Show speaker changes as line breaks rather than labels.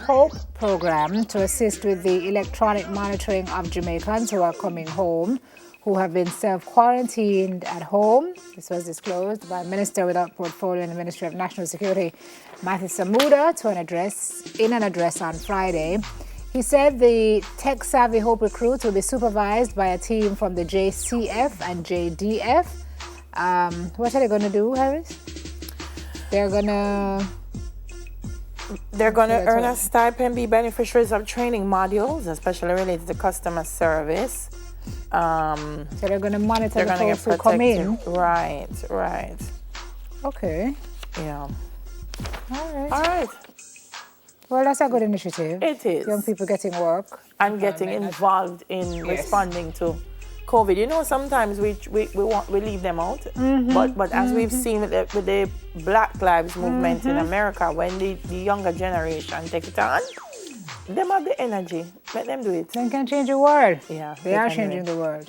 H.O.P.E program to assist with the electronic monitoring of Jamaicans who are coming home, who have been self-quarantined at home. This was disclosed by Minister without Portfolio in the Ministry of National Security, Matthew Samuda, in an address on Friday. He said the tech-savvy H.O.P.E recruits will be supervised by a team from the JCF and JDF. What are they going to do, Harris? They're going to
earn a stipend, be beneficiaries of training modules, especially related to customer service.
So they're going to monitor the folks who come in.
Right.
Okay.
Yeah.
All
right.
Well, that's a good initiative.
It is.
Young people getting work.
And getting involved in responding to COVID. You know, sometimes we leave them out. But as we've seen with the Black Lives Movement in America, when the younger generation take it on, them have the energy. Let them do it.
They can change the world.
Yeah.
They are changing the world.